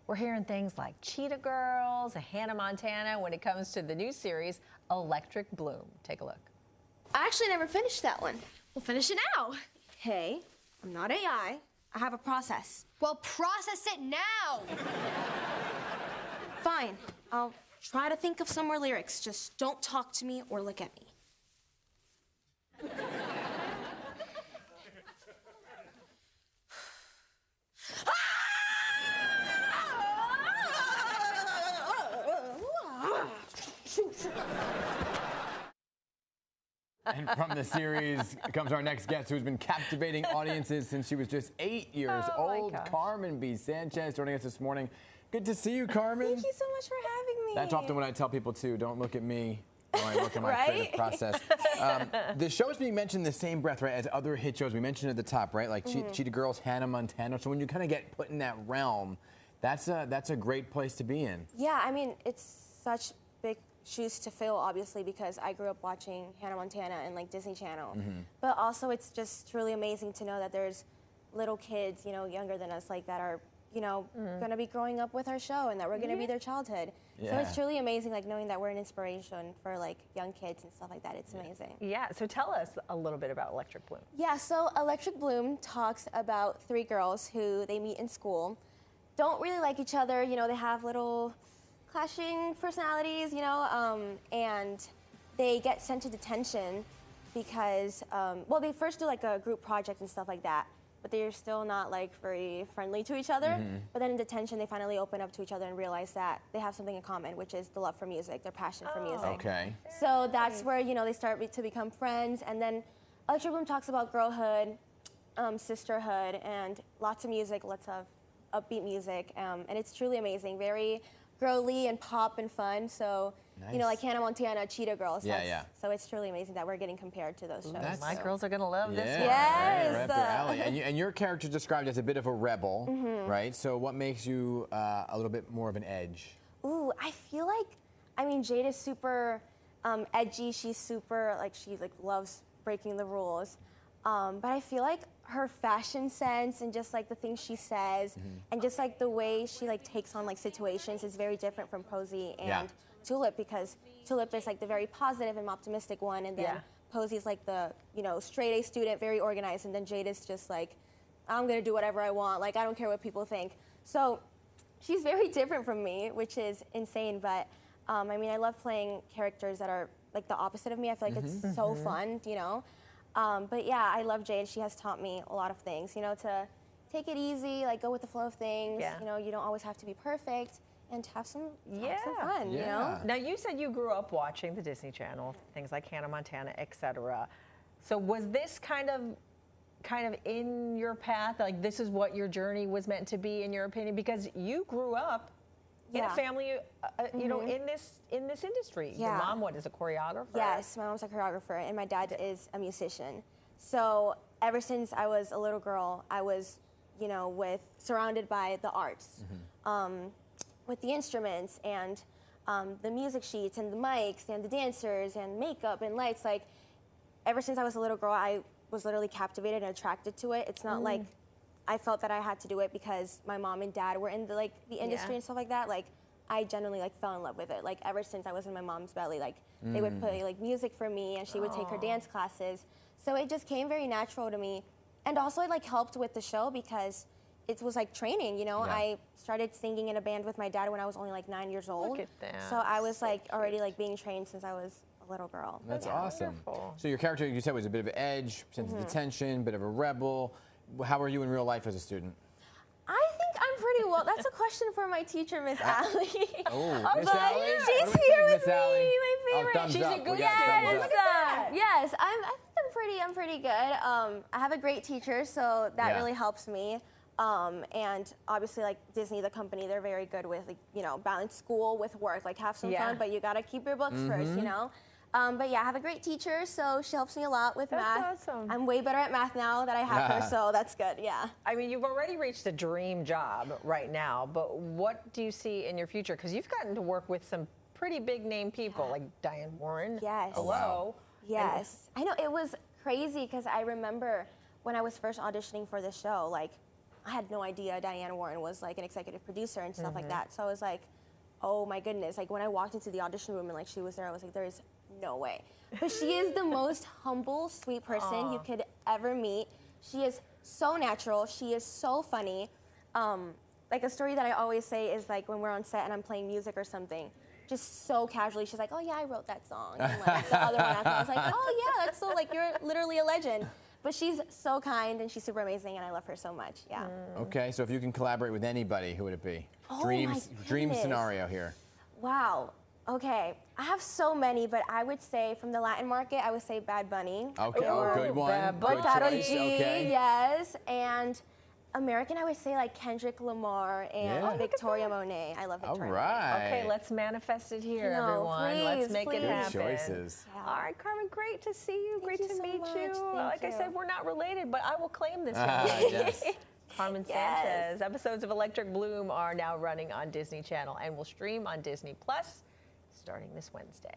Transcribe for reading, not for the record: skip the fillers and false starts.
We're hearing things like Cheetah Girls, Hannah Montana when it comes to the new series, Electric Bloom. Take a look. I actually never finished that one. We'll finish it now. Hey, I'm not AI. I have a process. Well, process it now! Fine, I'll try to think of some more lyrics. Just don't talk to me or look at me. And from the series comes our next guest, who's been captivating audiences since she was just 8 years old. Carmen Sanchez joining us this morning. Good to see you, Carmen. Thank you so much for having me. That's often what I tell people too. Don't look at me when I work in my creative process. The show is being mentioned in the same breath, right, as other hit shows we mentioned at the top, right? Like Cheetah Girls, Hannah Montana. So when you kind of get put in that realm, that's a great place to be in. Yeah, I mean, it's such big shoes to fill, obviously, because I grew up watching Hannah Montana and like Disney Channel. But also, it's just really amazing to know that there's little kids, you know, younger than us, like that are, you know, going to be growing up with our show and that we're going to be their childhood. So it's truly amazing, like knowing that we're an inspiration for like young kids and stuff like that. It's amazing. Yeah. So tell us a little bit about Electric Bloom. Yeah. So Electric Bloom talks about 3 girls who they meet in school, don't really like each other. You know, they have little clashing personalities, you know, and they get sent to detention because, well, they first do like a group project and stuff like that, but they're still not like very friendly to each other. But then in detention, they finally open up to each other and realize that they have something in common, which is the love for music, their passion for music. Okay. So that's where, you know, they start to become friends. And then Electric Bloom talks about girlhood, sisterhood, and lots of music, lots of upbeat music. And it's truly amazing, very girly and pop and fun. So, you know, like Hannah Montana, Cheetah Girls. So it's truly amazing that we're getting compared to those shows. My girls are going to love this one. Yes. Right up their alley. And your character described as a bit of a rebel, right? So what makes you a little bit more of an edge? Ooh, I feel like, I mean, Jade is super edgy. She's super, like, she like loves breaking the rules. But I feel like her fashion sense and just like the things she says and just like the way she like takes on like situations is very different from Posey and Tulip, because Tulip is like the very positive and optimistic one, and then Posey's like the, you know, straight A student, very organized, and then Jade is just like, I'm gonna do whatever I want, like I don't care what people think. So she's very different from me, which is insane, but I mean, I love playing characters that are like the opposite of me. I feel like it's so fun, you know? But yeah, I love Jade. She has taught me a lot of things, you know, to take it easy, like go with the flow of things. You know, you don't always have to be perfect, and to have some fun, you know? Now, you said you grew up watching the Disney Channel, things like Hannah Montana, etc. So was this kind of in your path? Like, this is what your journey was meant to be, in your opinion? Because you grew up in a family, you know, in this industry. Your mom, what, is a choreographer? Yes, my mom's a choreographer, and my dad is a musician. So ever since I was a little girl, I was, you know, surrounded by the arts, with the instruments and the music sheets and the mics and the dancers and makeup and lights. Like, ever since I was a little girl, I was literally captivated and attracted to it. It's not like I felt that I had to do it because my mom and dad were in the industry and stuff like that. Like, I genuinely like fell in love with it. Like, ever since I was in my mom's belly, like they would play like music for me, and she would take her dance classes. So it just came very natural to me. And also it like helped with the show because it was like training, you know? I started singing in a band with my dad when I was only like 9 years old. Look at that. So I was like already like being trained since I was a little girl. That's awesome. Wonderful. So your character, you said, was a bit of an edge, sense of detention, bit of a rebel. How were you in real life as a student? I think I'm pretty well. That's a question for my teacher, Miss Allie. Oh, Miss Allie? She's here with me, my favorite. Thumbs She's up. a good Yes, student. yes. I think I'm pretty good. I have a great teacher, so that really helps me. And obviously, like Disney, the company, they're very good with, like, you know, balance school with work. Like, have some fun, but you gotta keep your books first, you know. But yeah, I have a great teacher, so she helps me a lot with math. That's awesome. I'm way better at math now that I have her, so that's good, yeah. I mean, you've already reached a dream job right now, but what do you see in your future? Because you've gotten to work with some pretty big name people, like Diane Warren. Yes. Hello. Wow. Yes. I know, it was crazy because I remember when I was first auditioning for the show, like, I had no idea Diane Warren was like an executive producer and stuff like that. So I was like, oh my goodness. Like when I walked into the audition room and like she was there, I was like, there is no way. But she is the most humble, sweet person you could ever meet. She is so natural. She is so funny. Like a story that I always say is like when we're on set and I'm playing music or something, just so casually, she's like, oh yeah, I wrote that song. And like the other one after, I was like, oh yeah, that's so, like, you're literally a legend. But she's so kind and she's super amazing and I love her so much, yeah. Okay, so if you can collaborate with anybody, who would it be? Oh, Dream goodness. scenario here. Wow, okay. I have so many, but I would say from the Latin market, I would say Bad Bunny. Okay, Or good one. Bad Good Bunny. Karol choice. G, Okay. yes. And American, I would say like Kendrick Lamar and Yeah. Victoria Monet. I love All Victoria. right. Okay, let's manifest it here, No, everyone. Let's please, make it please. Good happen. choices. Yeah. All right, Carmen, great to see you. Great you to so meet much. you. Thank Like I you. said, we're not related, but I will claim this. Yes. Carmen Yes. Sanchez. Episodes of Electric Bloom are now running on Disney Channel and will stream on Disney Plus starting this Wednesday.